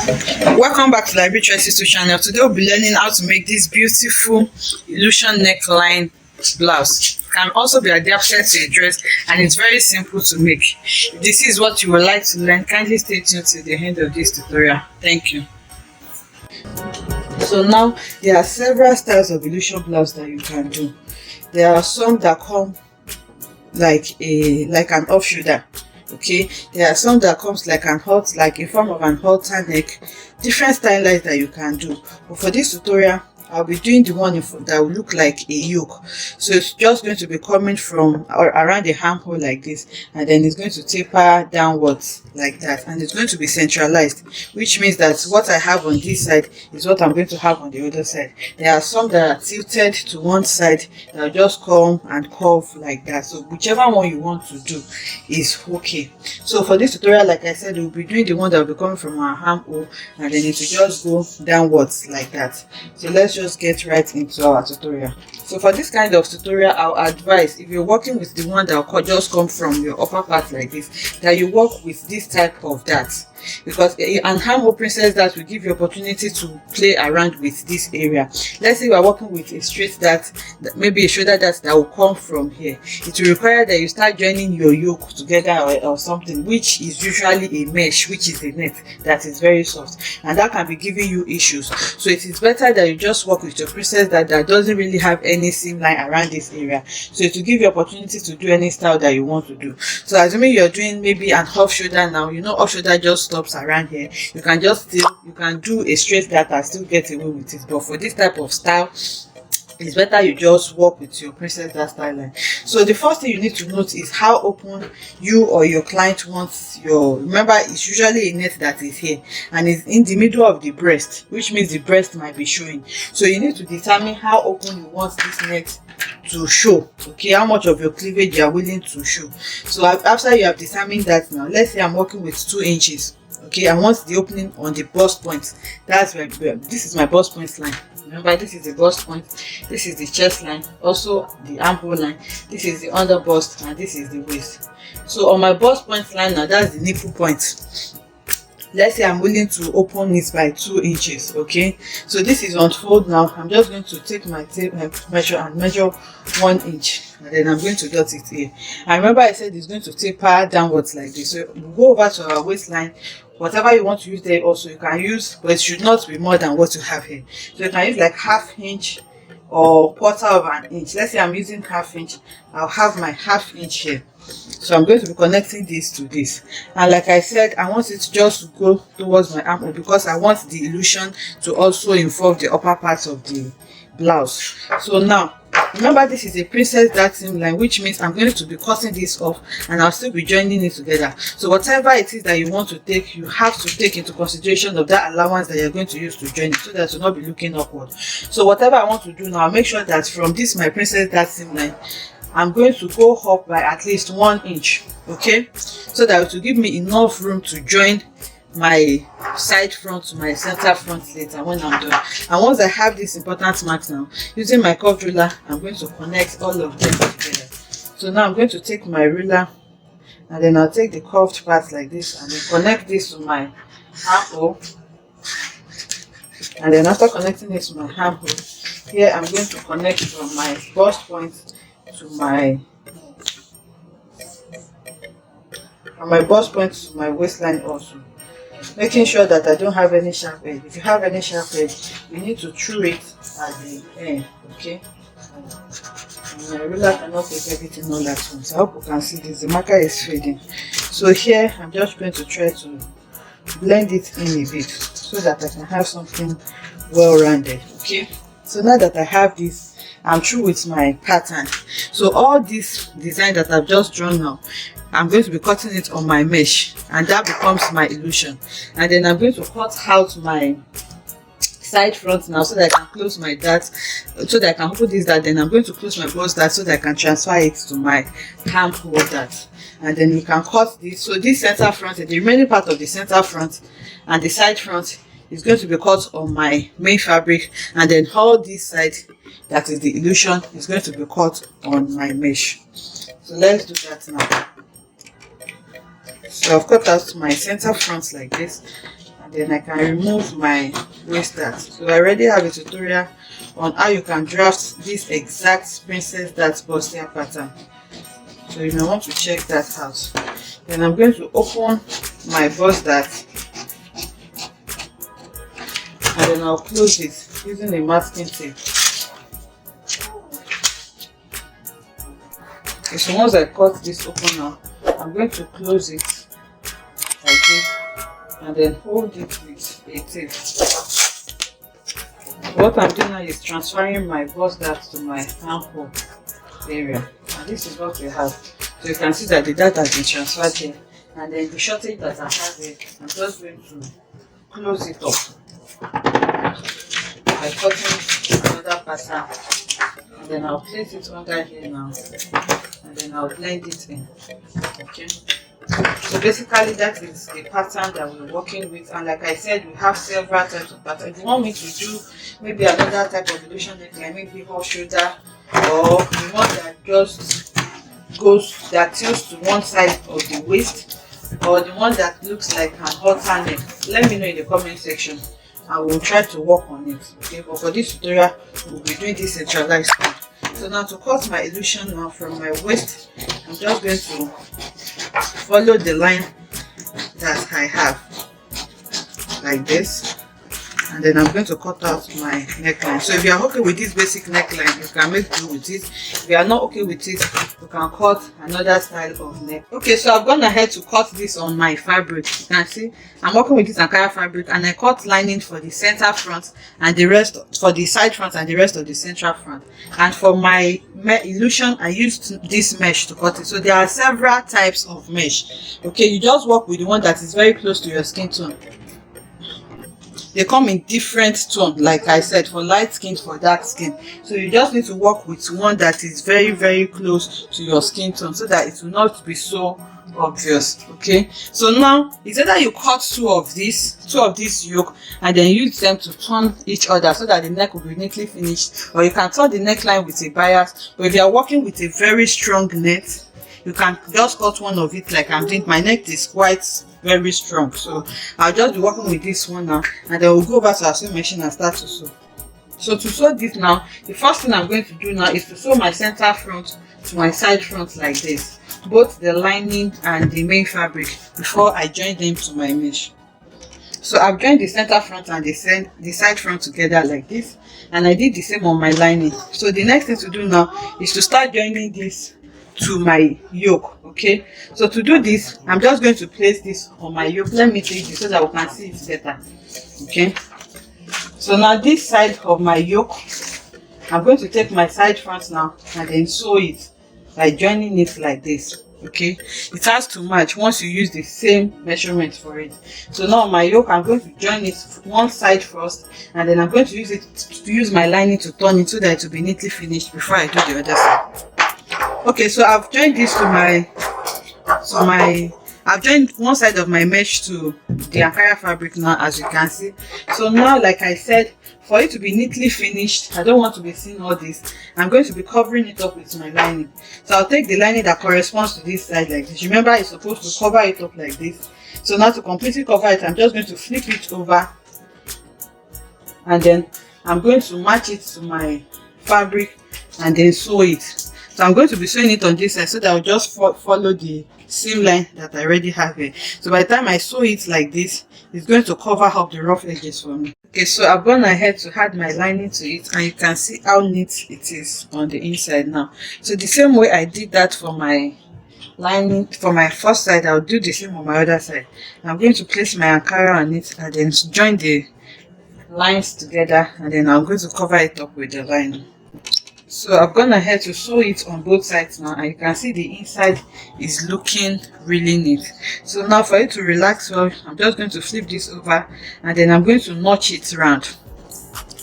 Welcome back to Library Choices channel. Today we'll be learning how to make this beautiful illusion neckline blouse. It can also be adapted to a dress and it's very simple to make. If this is what you would like to learn, kindly stay tuned till the end of this tutorial. Thank you. So now there are several styles of illusion blouse that you can do. There are some that come like an off shoulder. Okay, there are some that comes like in form of an halter neck. Different styles that you can do, but for this tutorial I'll be doing the one that will look like a yoke. So it's just going to be coming from around the armhole like this, and then it's going to taper downwards like that, and it's going to be centralized, which means that what I have on this side is what I'm going to have on the other side. There are some that are tilted to one side that will just come and curve like that. So whichever one you want to do is okay. So for this tutorial, like I said, we'll be doing the one that will be coming from our armhole, and then it will just go downwards like that. So let's just get right into our tutorial. So for this kind of tutorial, I'll advise, if you're working with the one that will just come from your upper part like this, that you work with this type of dart, because an armhole princess dart will give you opportunity to play around with this area. Let's say we are working with a straight dart, maybe a shoulder dart that will come from here. It will require that you start joining your yoke together or something, which is usually a mesh, which is a net that is very soft, and that can be giving you issues. So it is better that you just work with your princess dart that doesn't really have any seam line around this area, so it will give you opportunity to do any style that you want to do. So assuming you're doing maybe an off shoulder now, you know off shoulder just stops around here, you can do a straight dart and still get away with it. But for this type of style, it's better you just work with your princess dart style line. So the first thing you need to note is how open you or your client wants your, remember it's usually a net that is here and it's in the middle of the breast, which means the breast might be showing. So you need to determine how open you want this net to show, okay, how much of your cleavage you are willing to show. So after you have determined that, now let's say I'm working with 2 inches, okay, I want the opening on the bust point. That's where this is my bust point line. Remember, this is the bust point, this is the chest line, also the armhole line, this is the under bust, and this is the waist. So on my bust point line now, that's the nipple point. Let's say I'm willing to open it by 2 inches, okay. So this is unfold now. I'm just going to take my tape measure and measure 1 inch, and then I'm going to dot it here. And remember I said it's going to taper downwards like this. So we'll go over to our waistline. Whatever you want to use there also you can use, but it should not be more than what you have here. So you can use like 1/2 inch or 1/4 of an inch. Let's say I'm using 1/2 inch, I'll have my 1/2 inch here. So I'm going to be connecting this to this, and like I said, I want it to just go towards my armhole because I want the illusion to also involve the upper parts of the blouse. So now remember, this is a princess dart seam line, which means I'm going to be cutting this off and I'll still be joining it together. So whatever it is that you want to take, you have to take into consideration of that allowance that you're going to use to join it, so that you'll not be looking awkward. So whatever I want to do now, I'll make sure that from this my princess dart seam line, I'm going to go up by at least 1 inch, okay, so that it will give me enough room to join my side front to my center front later when I'm done. And once I have these important marks now, using my curved ruler, I'm going to connect all of them together. So now I'm going to take my ruler, and then I'll take the curved part like this and then connect this to my armhole. And then after connecting this to my armhole, here I'm going to connect from my bust point to my waistline also, making sure that I don't have any sharp edge. If you have any sharp edge, you need to true it at the end, okay. And my ruler cannot take everything all at once. I hope you can see this, the marker is fading. So here I'm just going to try to blend it in a bit so that I can have something well rounded, okay. So now that I have this, I'm through with my pattern. So all this design that I've just drawn now, I'm going to be cutting it on my mesh, and that becomes my illusion. And then I'm going to cut out my side front now so that I can close my dart, so that I can open this dart. Then I'm going to close my bust dart so that I can transfer it to my armhole dart. And then we can cut this. So this center front, the remaining part of the center front and the side front is going to be cut on my main fabric, and then all this side, that is the illusion, is going to be cut on my mesh. So let's do that now. So I've cut out my center front like this, and and then I can remove my waist dart. So I already have a tutorial on how you can draft this exact princess dart bustier pattern, so you may want to check that out. Then I'm going to open my bust dart, and then I'll close it using a masking tape. Okay, so once I cut this open now, I'm going to close it like this and then hold it with a tape. What I'm doing now is transferring my bust dart to my armhole area, and this is what we have. So you can see that the dart has been transferred here, and then the shortage that I have here, I'm just going to close it up by cutting another pattern, and then I'll place it under here now, and then I'll blend it in. Okay, so basically that is the pattern that we're working with, and like I said, we have several types of patterns. If you want me to do maybe another type of illusion neckline, maybe off shoulder, or the one that just that tilts to one side of the waist, or the one that looks like an halter neck, let me know in the comment section. I will try to work on it. Okay, but for this tutorial we'll be doing this centralized one. So now to cut my illusion now from my waist, I'm just going to follow the line that I have like this, and then I'm going to cut out my neckline. So if you are okay with this basic neckline, you can make do with it. If you are not okay with it, you can cut another style of neck. Okay, so I've gone ahead to cut this on my fabric. You can see I'm working with this Ankara fabric, and I cut lining for the center front and the rest for the side front and the rest of the central front. And for my illusion, I used this mesh to cut it. So there are several types of mesh. Okay, you just work with the one that is very close to your skin tone. They come in different tone, like I said, for light skin, for dark skin. So you just need to work with one that is very close to your skin tone, so that it will not be so obvious. Okay, so now it's either you cut two of these yoke and then use them to turn each other so that the neck will be neatly finished, or you can turn the neckline with a bias. But if you are working with a very strong net, you can just cut one of it like I'm doing. My neck is quite very strong, so I'll just be working with this one now, and then we'll go back to our sewing machine and start to sew. So to sew this now, the first thing I'm going to do now is to sew my center front to my side front like this, both the lining and the main fabric, before I join them to my mesh. So I've joined the center front and the side front together like this, and I did the same on my lining. So the next thing to do now is to start joining this to my yoke. Okay, so to do this, I'm just going to place this on my yoke. Let me take this so that we can see it better. Okay, so now this side of my yoke, I'm going to take my side front now and then sew it by joining it like this. Okay, it has to match once you use the same measurement for it. So now my yoke, I'm going to join it one side first, and then I'm going to use my lining to turn it so that it will be neatly finished before I do the other side. Okay, so I've joined this I've joined one side of my mesh to the Ankara fabric now, as you can see. So now, like I said, for it to be neatly finished, I don't want to be seeing all this. I'm going to be covering it up with my lining. So I'll take the lining that corresponds to this side like this. Remember, it's supposed to cover it up like this. So now to completely cover it, I'm just going to flip it over, and then I'm going to match it to my fabric and then sew it. So I'm going to be sewing it on this side so that I'll just follow the seam line that I already have here. So by the time I sew it like this, it's going to cover up the rough edges for me. Okay, so I've gone ahead to add my lining to it, and you can see how neat it is on the inside now. So the same way I did that for my lining for my first side, I'll do the same on my other side. I'm going to place my Ankara on it and then join the lines together, and then I'm going to cover it up with the lining. So I've gone ahead to sew it on both sides now, and you can see the inside is looking really neat. So now for it to relax well, I'm just going to flip this over, and then I'm going to notch it round.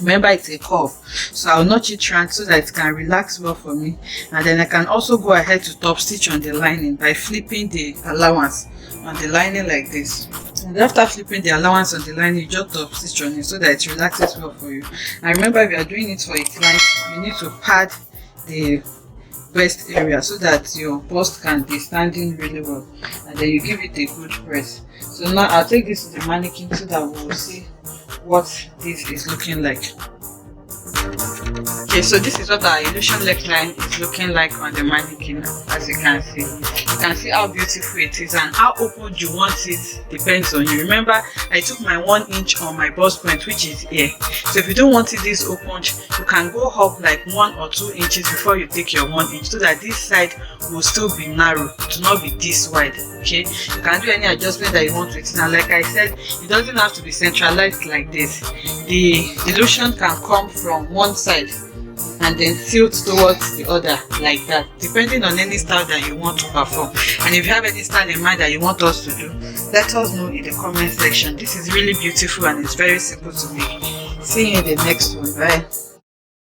Remember, it's a curve, so I'll notch it round so that it can relax well for me. And then I can also go ahead to top stitch on the lining by flipping the allowance on the lining like this. And after flipping the allowance on the lining, you just top stitch on it so that it relaxes well for you. And remember, if you are doing it for a client, you need to pad the breast area so that your bust can be standing really well, and then you give it a good press. So now I'll take this to the mannequin so that we'll see what this is looking like. Okay, so this is what our illusion neckline is looking like on the mannequin. As you can see how beautiful it is, and how open you want it depends on you. Remember, I took my 1 inch on my bust point, which is here. So if you don't want it this open, you can go up like 1 or 2 inches before you take your 1 inch, so that this side will still be narrow, to not be this wide. Okay, you can do any adjustment that you want with it. And like I said, it doesn't have to be centralized like this. The illusion can come from one side and then tilt towards the other like that, depending on any style that you want to perform. And if you have any style in mind that you want us to do, let us know in the comment section. This is really beautiful and it's very simple to make. See you in the next one. Bye.